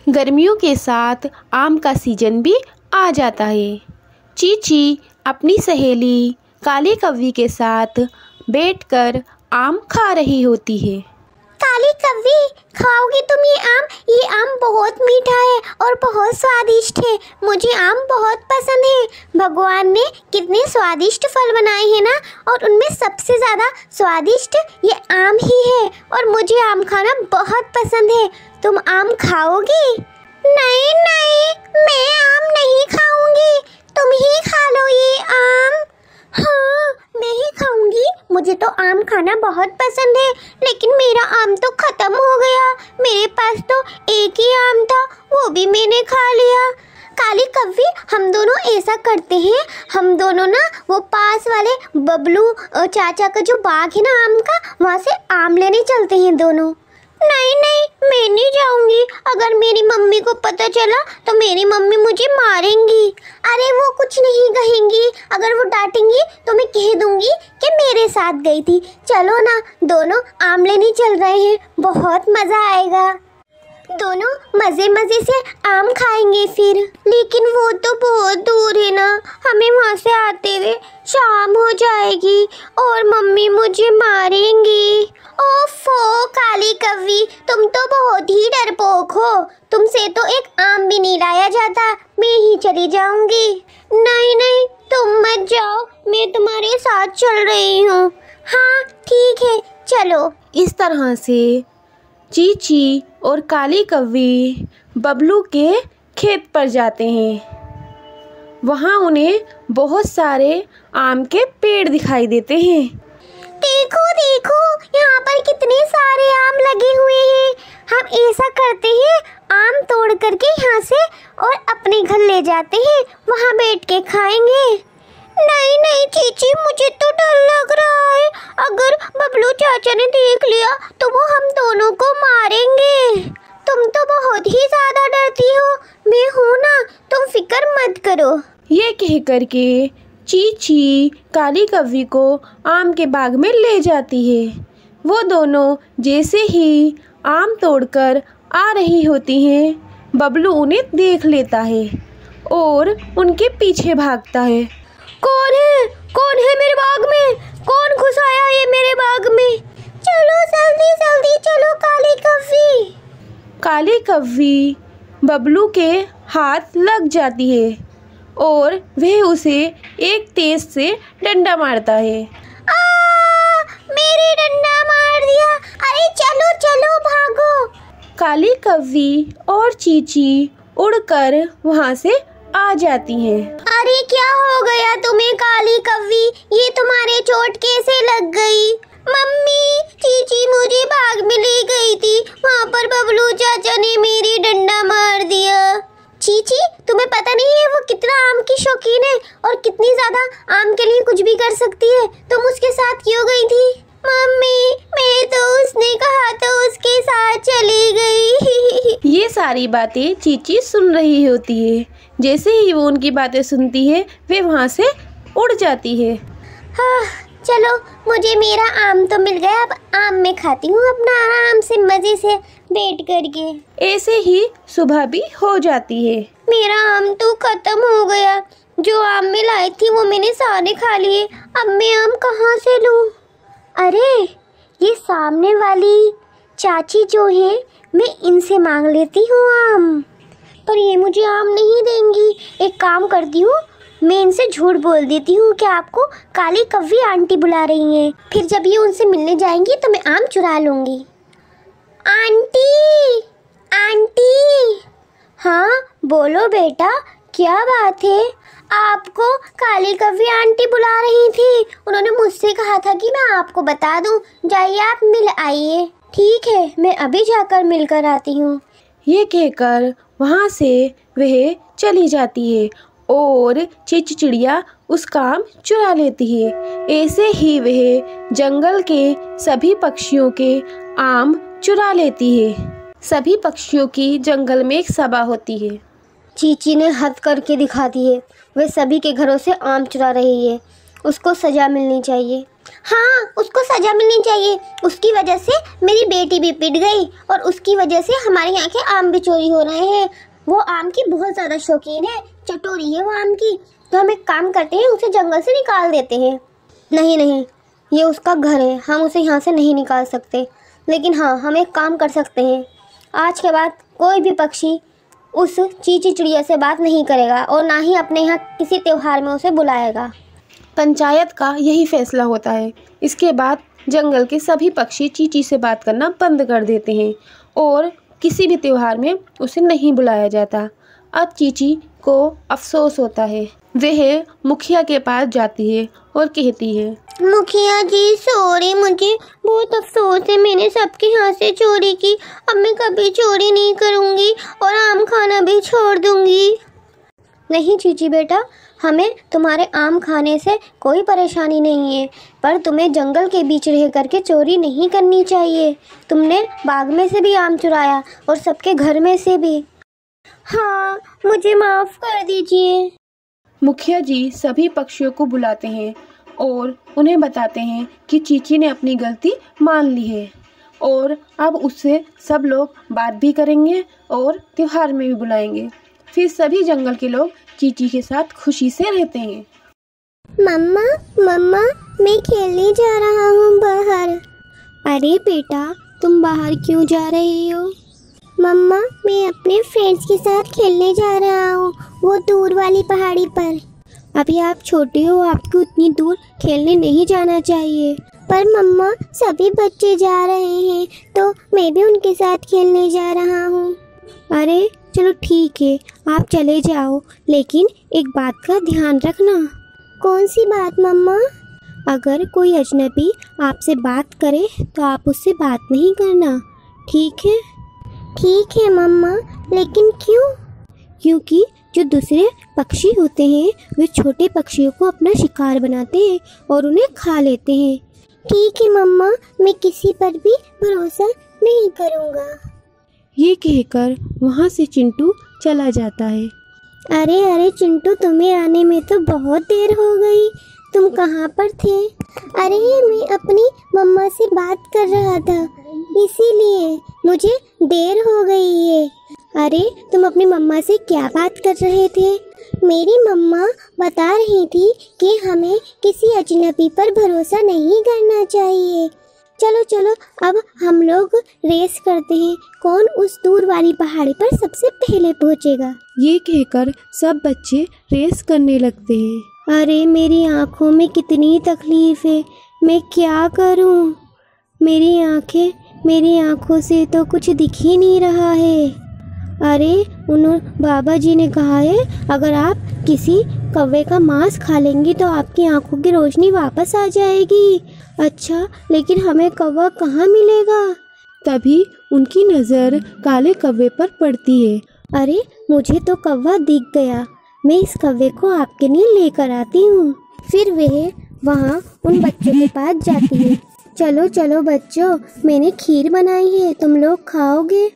गर्मियों के साथ आम का सीजन भी आ जाता है। चीची अपनी सहेली काली कव्वी के साथ बैठकर आम खा रही होती है। काली कव्वी, खाओगी तुम ये आम? ये आम बहुत मीठा है और बहुत स्वादिष्ट है। मुझे आम बहुत पसंद है। भगवान ने कितने स्वादिष्ट फल बनाए हैं ना, और उनमें सबसे ज़्यादा स्वादिष्ट ये आम ही है और मुझे आम खाना बहुत पसंद है। तुम आम खाओगी? नहीं नहीं, मैं आम नहीं खाऊंगी, तुम ही खा लो ये आम। हाँ, मैं ही खाऊंगी। मुझे तो आम खाना बहुत पसंद है, लेकिन मेरा आम तो खत्म हो गया। मेरे पास तो एक ही आम था, वो भी मैंने खा लिया। काली कव्वी, हम दोनों ऐसा करते हैं, हम दोनों ना वो पास वाले बबलू चाचा का जो बाग है ना आम का, वहाँ से आम लेने चलते हैं दोनों। नहीं नहीं, मैं नहीं जाऊंगी। अगर मेरी मम्मी को पता चला तो मेरी मम्मी मुझे मारेंगी। अरे वो कुछ नहीं कहेंगी, अगर वो डांटेंगी तो मैं कह दूंगी कि मेरे साथ गई थी। चलो ना, दोनों आम लेने चल रहे हैं, बहुत मज़ा आएगा। दोनों मज़े मज़े से आम खाएंगे फिर। लेकिन वो तो बहुत दूर है ना, हमें वहाँ से आते हुए शाम हो जाएगी और मम्मी मुझे मारेंगी। ओफो काली कव्वी, तुम तो बहुत ही डरपोक हो। तुमसे तो एक आम भी नहीं लाया जाता। मैं ही चली जाऊंगी। नहीं नहीं, तुम मत जाओ, मैं तुम्हारे साथ चल रही हूँ। हाँ ठीक है, चलो। इस तरह से चीची और काली कव्वी बबलू के खेत पर जाते हैं। वहाँ उन्हें बहुत सारे आम के पेड़ दिखाई देते हैं। देखो देखो, यहाँ पर कितने सारे आम लगे हुए हैं। हम ऐसा करते हैं, आम तोड़ करके यहाँ से और अपने घर ले जाते हैं, वहाँ बैठ के खाएंगे। नहीं नहीं चीची, मुझे तो डर लग रहा है। अगर बबलू चाचा ने देख लिया तो वो हम दोनों को मारेंगे। तुम तो बहुत ही ज्यादा डरती हो। मैं हूँ ना, तुम फिक्र मत करो। ये कह करके चीची काली कव्वी को आम के बाग में ले जाती है। वो दोनों जैसे ही आम तोड़कर आ रही होती हैं, बबलू उन्हें देख लेता है और उनके पीछे भागता है। कौन है? कौन है मेरे बाग में? कौन घुस आया है मेरे बाग में? चलो जल्दी जल्दी चलो काली कव्वी। काली कव्वी बबलू के हाथ लग जाती है और वह उसे एक तेज से डंडा मारता है। मेरे डंडा मार दिया। अरे चलो चलो भागो। काली कव्वी और चीची उड़कर वहाँ से आ जाती हैं। अरे क्या हो गया तुम्हें काली कव्वी? ये तुम्हारे चोट कैसे लग गई? मम्मी, चीची मुझे बाग में ले गई थी, वहाँ पर बबलू चाचा ने मेरी डंडा मार दिया। चीची, तुम्हें पता नहीं है वो कितना आम की शौकीन है और कितनी ज्यादा आम के लिए कुछ भी कर सकती है। तुम उसके साथ क्यों गई थी? मम्मी, मैं तो उसने कहा तो उसके साथ चली गई। ये सारी बातें चीची सुन रही होती है। जैसे ही वो उनकी बातें सुनती है, वे वहाँ से उड़ जाती है। हाँ चलो, मुझे मेरा आम तो मिल गया। अब आम मैं खाती हूँ अपना आराम से मजे से बैठ करके। ऐसे ही सुबह भी हो जाती है। मेरा आम तो खत्म हो गया। जो आम मैं लाई थी वो मैंने सारे खा लिए। अब मैं आम कहाँ से लूँ? अरे ये सामने वाली चाची जो है, मैं इनसे मांग लेती हूँ आम, पर ये मुझे आम नहीं देंगी। एक काम करती हूँ, मैं इनसे झूठ बोल देती हूँ कि आपको काली कव्वी आंटी बुला रही हैं। फिर जब ये उनसे मिलने जाएंगी तो मैं आम चुरा लूँगी। Aunty, aunty. हाँ बोलो बेटा, क्या बात है? आपको काली कव्वी आंटी बुला रही थी। उन्होंने मुझसे कहा था कि मैं आपको बता दूं। जाइए आप मिल आइए। ठीक है, मैं अभी जाकर मिलकर आती हूँ। ये कहकर वहाँ से वह चली जाती है और चीची चिड़िया उसका आम चुरा लेती है। ऐसे ही वह जंगल के सभी पक्षियों के आम चुरा लेती है। सभी पक्षियों की जंगल में एक सभा होती है। चीची ने हद करके दिखा दी है। वह सभी के घरों से आम चुरा रही है। उसको सजा मिलनी चाहिए। हाँ, उसको सजा मिलनी चाहिए। उसकी वजह से मेरी बेटी भी पिट गई और उसकी वजह से हमारे यहाँ के आम भी चोरी हो रहे हैं। वो आम की बहुत ज़्यादा शौकीन है, चटोरी है वो आम की। तो हम एक काम करते हैं, उसे जंगल से निकाल देते हैं। नहीं नहीं, ये उसका घर है, हम उसे यहाँ से नहीं निकाल सकते। लेकिन हाँ, हम एक काम कर सकते हैं, आज के बाद कोई भी पक्षी उस चींची चिड़िया से बात नहीं करेगा और ना ही अपने यहाँ किसी त्योहार में उसे बुलाएगा। पंचायत का यही फैसला होता है। इसके बाद जंगल के सभी पक्षी चींची से बात करना बंद कर देते हैं और किसी भी त्योहार में उसे नहीं बुलाया जाता। अब चींची को अफसोस होता है। वह मुखिया के पास जाती है और कहती है, मुखिया जी सॉरी, मुझे बहुत अफसोस है, मैंने सबके यहाँ से चोरी की। अब मैं कभी चोरी नहीं करूँगी और आम खाना भी छोड़ दूँगी। नहीं चीची बेटा, हमें तुम्हारे आम खाने से कोई परेशानी नहीं है, पर तुम्हें जंगल के बीच रह करके चोरी नहीं करनी चाहिए। तुमने बाग में से भी आम चुराया और सबके घर में से भी। हाँ, मुझे माफ़ कर दीजिए। मुखिया जी सभी पक्षियों को बुलाते हैं और उन्हें बताते हैं कि चींची ने अपनी गलती मान ली है और अब उससे सब लोग बात भी करेंगे और त्योहार में भी बुलाएंगे। फिर सभी जंगल के लोग चींची के साथ खुशी से रहते हैं। मम्मा मम्मा, मैं खेलने जा रहा हूँ बाहर। अरे बेटा, तुम बाहर क्यों जा रही हो? मम्मा, मैं अपने फ्रेंड्स के साथ खेलने जा रहा हूँ, वो दूर वाली पहाड़ी पर। अभी आप छोटे हो, आपको उतनी दूर खेलने नहीं जाना चाहिए। पर मम्मा, सभी बच्चे जा रहे हैं तो मैं भी उनके साथ खेलने जा रहा हूँ। अरे चलो ठीक है, आप चले जाओ, लेकिन एक बात का ध्यान रखना। कौन सी बात मम्मा? अगर कोई अजनबी आपसे बात करे तो आप उससे बात नहीं करना, ठीक है? ठीक है मम्मा, लेकिन क्यों? क्योंकि जो दूसरे पक्षी होते हैं वे छोटे पक्षियों को अपना शिकार बनाते हैं और उन्हें खा लेते हैं। ठीक है मम्मा, मैं किसी पर भी भरोसा नहीं करूँगा। ये कहकर वहाँ से चिंटू चला जाता है। अरे अरे चिंटू, तुम्हें आने में तो बहुत देर हो गई, तुम कहाँ पर थे? अरे मैं अपनी मम्मा से बात कर रहा था, इसीलिए मुझे देर हो गई है। अरे तुम अपनी मम्मा से क्या बात कर रहे थे? मेरी मम्मा बता रही थी कि हमें किसी अजनबी पर भरोसा नहीं करना चाहिए। चलो चलो, अब हम लोग रेस करते हैं, कौन उस दूर वाली पहाड़ी पर सबसे पहले पहुंचेगा। ये कहकर सब बच्चे रेस करने लगते हैं। अरे मेरी आँखों में कितनी तकलीफ़ है, मैं क्या करूं? मेरी आँखों से तो कुछ दिख ही नहीं रहा है। अरे बाबा जी ने कहा है, अगर आप किसी कौवे का मांस खा लेंगी तो आपकी आँखों की रोशनी वापस आ जाएगी। अच्छा, लेकिन हमें कौवा कहाँ मिलेगा? तभी उनकी नज़र काले कौवे पर पड़ती है। अरे मुझे तो कौवा दिख गया, मैं इस कौवे को आपके लिए लेकर आती हूँ। फिर वह वहाँ उन बच्चों के पास जाती है। चलो चलो बच्चों, मैंने खीर बनाई है, तुम लोग खाओगे?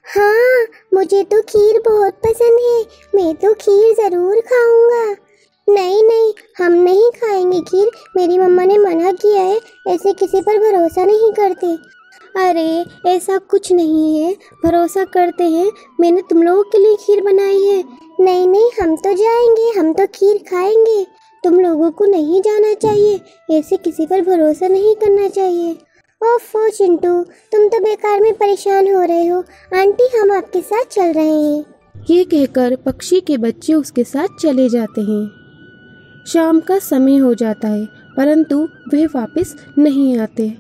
हाँ, मुझे तो खीर बहुत पसंद है, मैं तो खीर ज़रूर खाऊंगा। नहीं नहीं, हम नहीं खाएंगे खीर, मेरी मम्मा ने मना किया है, ऐसे किसी पर भरोसा नहीं करते। अरे ऐसा कुछ नहीं है, भरोसा करते हैं, मैंने तुम लोगों के लिए खीर बनाई है। नहीं नहीं, हम तो जाएंगे, हम तो खीर खाएंगे, तुम लोगों को नहीं जाना चाहिए, ऐसे किसी पर भरोसा नहीं करना चाहिए। ओफो चिंटू, तुम तो बेकार में परेशान हो रहे हो, आंटी हम आपके साथ चल रहे हैं। ये कहकर पक्षी के बच्चे उसके साथ चले जाते हैं। शाम का समय हो जाता है, परंतु वह वापस नहीं आते।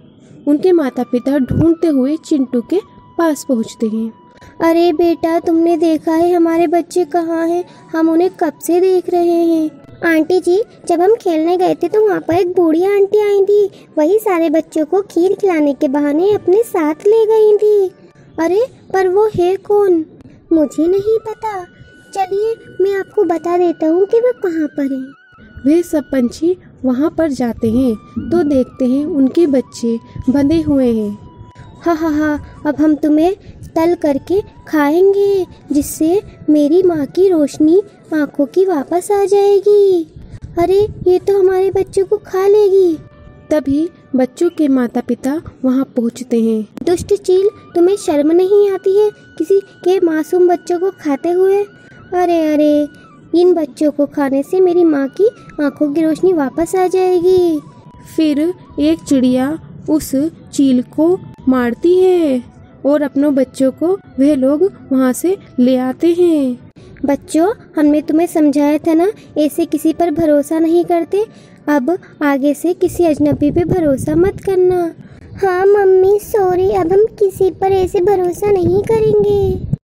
उनके माता पिता ढूंढते हुए चिंटू के पास पहुंचते हैं। अरे बेटा, तुमने देखा है हमारे बच्चे कहाँ हैं? हम उन्हें कब से देख रहे हैं। आंटी जी, जब हम खेलने गए थे तो वहाँ पर एक बूढ़ी आंटी आई थी, वही सारे बच्चों को खीर खिलाने के बहाने अपने साथ ले गई थी। अरे पर वो है कौन? मुझे नहीं पता, चलिए मैं आपको बता देता हूँ कि वो कहाँ पर है। वे सब पंछी वहाँ पर जाते हैं तो देखते हैं उनके बच्चे बंधे हुए हैं। हा, अब हम तुम्हें तल करके खाएंगे, जिससे मेरी माँ की रोशनी आँखों की वापस आ जाएगी। अरे ये तो हमारे बच्चों को खा लेगी। तभी बच्चों के माता पिता वहाँ पहुँचते हैं। दुष्ट चील, तुम्हें शर्म नहीं आती है किसी के मासूम बच्चों को खाते हुए? अरे अरे, इन बच्चों को खाने से मेरी माँ की आंखों की रोशनी वापस आ जाएगी। फिर एक चिड़िया उस चील को मारती है और अपनों बच्चों को वह लोग वहाँ से ले आते हैं। बच्चों, हमने तुम्हें समझाया था ना, ऐसे किसी पर भरोसा नहीं करते। अब आगे से किसी अजनबी पे भरोसा मत करना। हाँ मम्मी, सॉरी, अब हम किसी पर ऐसे भरोसा नहीं करेंगे।